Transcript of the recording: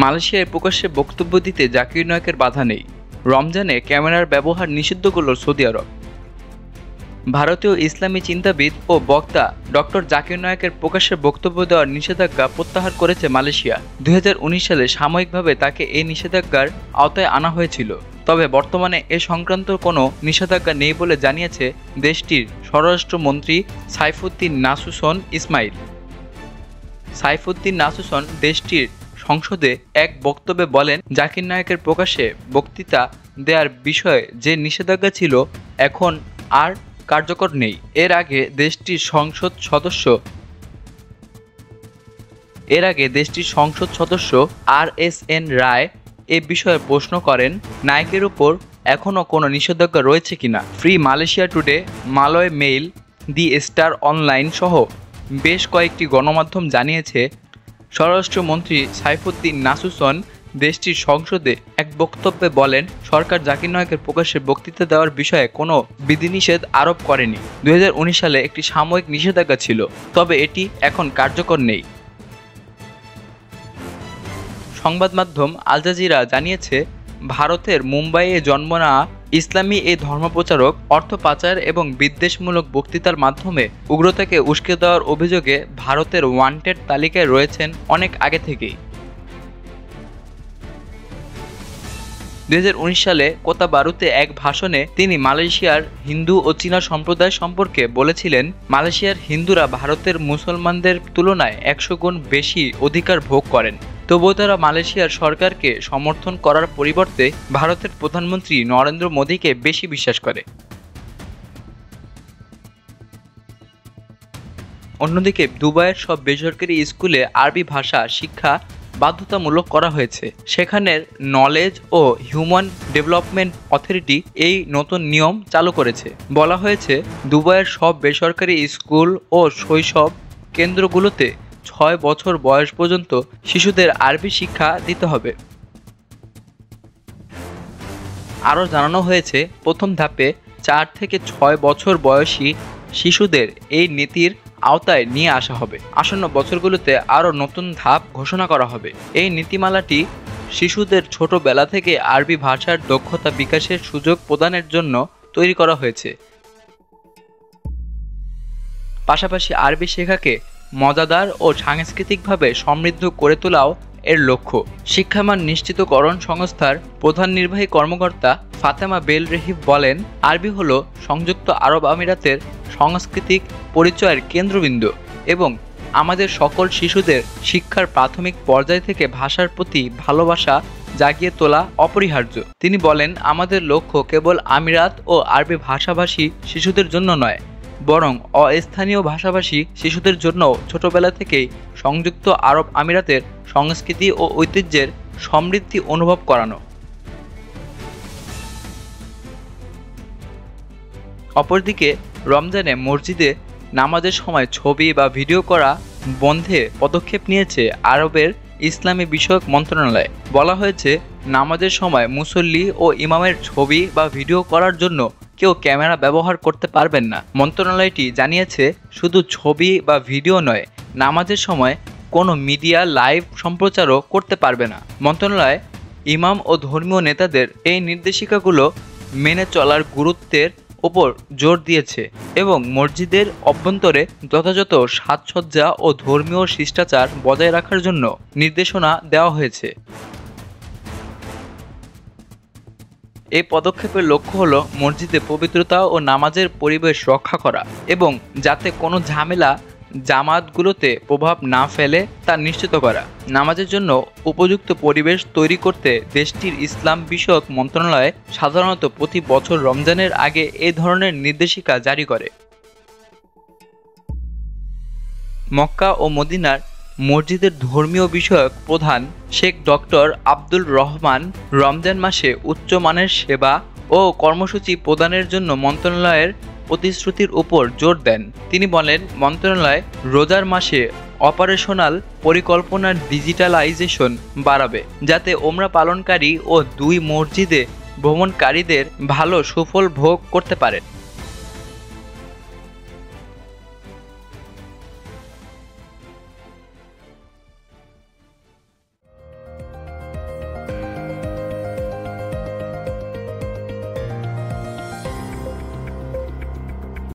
মালয়েশিয়ায় প্রকাশ্যে বক্তব্য দিতে জাকির নায়েকের বাধা নেই। রমজানে ক্যামেরার ব্যবহার নিষিদ্ধ করল সৌদি আরব। ভারতীয় ইসলামী চিন্তাবিদ ও বক্তা ডক্টর জাকির নায়েকের প্রকাশ্যে বক্তব্য দেওয়ার নিষেধাজ্ঞা প্রত্যাহার করেছে মালয়েশিয়া। 2019 সালে সাময়িকভাবে তাকে এই নিষেধাজ্ঞার আওতায় আনা হয়েছিল। তবে বর্তমানে এ সংক্রান্ত কোনো নিষেধাজ্ঞা নেই বলে জানিয়েছে দেশটির স্বরাষ্ট্রমন্ত্রী সাইফুদ্দিন নাসুসন ইসমাইল। সাইফুদ্দিন নাসুসন দেশটির সংসদে এক বক্তব্যে বলেন, জাকির নায়েকের প্রকাশ্যে বক্তৃতা দেওয়ার বিষয়ে যে নিষেধাজ্ঞা ছিল এখন আর কার্যকর নেই। এর আগে দেশটির সংসদ সদস্য RSN রায় এ বিষয়ে প্রশ্ন করেন, নায়েকের উপর এখনও কোনো নিষেধাজ্ঞা রয়েছে কিনা। Free Malaysia Today, Malay Mail, The Star Online সহ বেশ কয়েকটি গণমাধ্যম জানিয়েছে, স্বরাষ্ট্রমন্ত্রী সাইফুদ্দিন নাসুসন দেশটির সংসদে এক বক্তব্যে বলেন, সরকার জাকির নায়েকের প্রকাশ্যে বক্তৃতা দেওয়ার বিষয়ে কোনো বিধিনিষেধ আরোপ করেনি। 2019 সালে একটি সাময়িক নিষেধাজ্ঞা ছিল, তবে এটি এখন কার্যকর নেই। সংবাদ মাধ্যম আল জাজিরা জানিয়েছে, ভারতের মুম্বাইয়ে জন্ম নেওয়া ইসলামী এই ধর্মপ্রচারক অর্থ পাচার এবং বিদ্বেষমূলক বক্তৃতার মাধ্যমে উগ্রতাকে উস্কে দেওয়ার অভিযোগে ভারতের ওয়ান্টেড তালিকায় রয়েছেন অনেক আগে থেকেই। 2019 সালে কোতাবারুতে এক ভাষণে তিনি মালয়েশিয়ার হিন্দু ও চীনা সম্প্রদায় সম্পর্কে বলেছিলেন, মালয়েশিয়ার হিন্দুরা ভারতের মুসলমানদের তুলনায় 100 গুণ বেশি অধিকার ভোগ করেন। তবুও তারা মালয়েশিয়ার সরকারকে সমর্থন করার পরিবর্তে ভারতের প্রধানমন্ত্রী নরেন্দ্র মোদীকে বেশি বিশ্বাস করে। অন্যদিকে দুবাইয়ের সব বেসরকারি স্কুলে আরবি ভাষা শিক্ষা বাধ্যতামূলক করা হয়েছে। সেখানের নলেজ ও হিউম্যান ডেভেলপমেন্ট অথরিটি এই নতুন নিয়ম চালু করেছে। বলা হয়েছে, দুবাইয়ের সব বেসরকারি স্কুল ও শৈশব কেন্দ্রগুলোতে 6 বছর বয়স পর্যন্ত শিশুদের আরবি শিক্ষা দিতে হবে। আরও জানানো হয়েছে, প্রথম ধাপে 4 থেকে 6 বছর বয়সী শিশুদের এই নীতির আওতায় নিয়ে আসা হবে। আসন্ন বছরগুলোতে আরও নতুন ধাপ ঘোষণা করা হবে। এই নীতিমালাটি শিশুদের ছোটবেলা থেকে আরবি ভাষার দক্ষতা বিকাশের সুযোগ প্রদানের জন্য তৈরি করা হয়েছে। পাশাপাশি আরবি শেখাকে মজাদার ও সাংস্কৃতিকভাবে সমৃদ্ধ করে তোলাও এর লক্ষ্য। শিক্ষামান নিশ্চিতকরণ সংস্থার প্রধান নির্বাহী কর্মকর্তা ফাতেমা বেল রেহিব বলেন, আরবি হলো সংযুক্ত আরব আমিরাতের সাংস্কৃতিক পরিচয়ের কেন্দ্রবিন্দু এবং আমাদের সকল শিশুদের শিক্ষার প্রাথমিক পর্যায় থেকে ভাষার প্রতি ভালোবাসা জাগিয়ে তোলা অপরিহার্য। তিনি বলেন, আমাদের লক্ষ্য কেবল আমিরাত ও আরবি ভাষাভাষী শিশুদের জন্য নয়, বরং অস্থানীয় ভাষাভাষী শিশুদের জন্য ছোটবেলা থেকেই সংযুক্ত আরব আমিরাতের সংস্কৃতি ও ঐতিহ্যের সমৃদ্ধি অনুভব করানো। অপরদিকে রমজানে মসজিদে নামাজের সময় ছবি বা ভিডিও করা বন্ধে পদক্ষেপ নিয়েছে আরবের ইসলামী বিষয়ক মন্ত্রণালয়। বলা হয়েছে, নামাজের সময় মুসল্লি ও ইমামের ছবি বা ভিডিও করার জন্য কেউ ক্যামেরা ব্যবহার করতে পারবেন না। মন্ত্রণালয়টি জানিয়েছে, শুধু ছবি বা ভিডিও নয়, নামাজের সময় কোনো মিডিয়া লাইভ সম্প্রচারও করতে পারবে না। মন্ত্রণালয় ইমাম ও ধর্মীয় নেতাদের এই নির্দেশিকাগুলো মেনে চলার গুরুত্বের উপর জোর দিয়েছে এবং মসজিদের অভ্যন্তরে যথাযথ সাজসজ্জা ও ধর্মীয় শিষ্টাচার বজায় রাখার জন্য নির্দেশনা দেওয়া হয়েছে। এই পদক্ষেপের লক্ষ্য হলো মসজিদে পবিত্রতা ও নামাজের পরিবেশ রক্ষা করা এবং যাতে কোনো ঝামেলা জামাতগুলোতে প্রভাব না ফেলে তা নিশ্চিত করা। নামাজের জন্য উপযুক্ত পরিবেশ তৈরি করতে দেশটির ইসলাম বিষয়ক মন্ত্রণালয় সাধারণত প্রতি বছর রমজানের আগে এই ধরনের নির্দেশিকা জারি করে। মক্কা ও মদিনার মসজিদের ধর্মীয় বিষয়ক প্রধান শেখ ডক্টর আব্দুল রহমান রমজান মাসে উচ্চমানের সেবা ও কর্মসূচি প্রদানের জন্য মন্ত্রণালয়ের প্রতিশ্রুতির উপর জোর দেন। তিনি বলেন, মন্ত্রণালয় রোজার মাসে অপারেশনাল পরিকল্পনার ডিজিটালাইজেশন বাড়াবে, যাতে ওমরা পালনকারী ও 2 মসজিদে ভ্রমণকারীদের ভালো সুফল ভোগ করতে পারেন।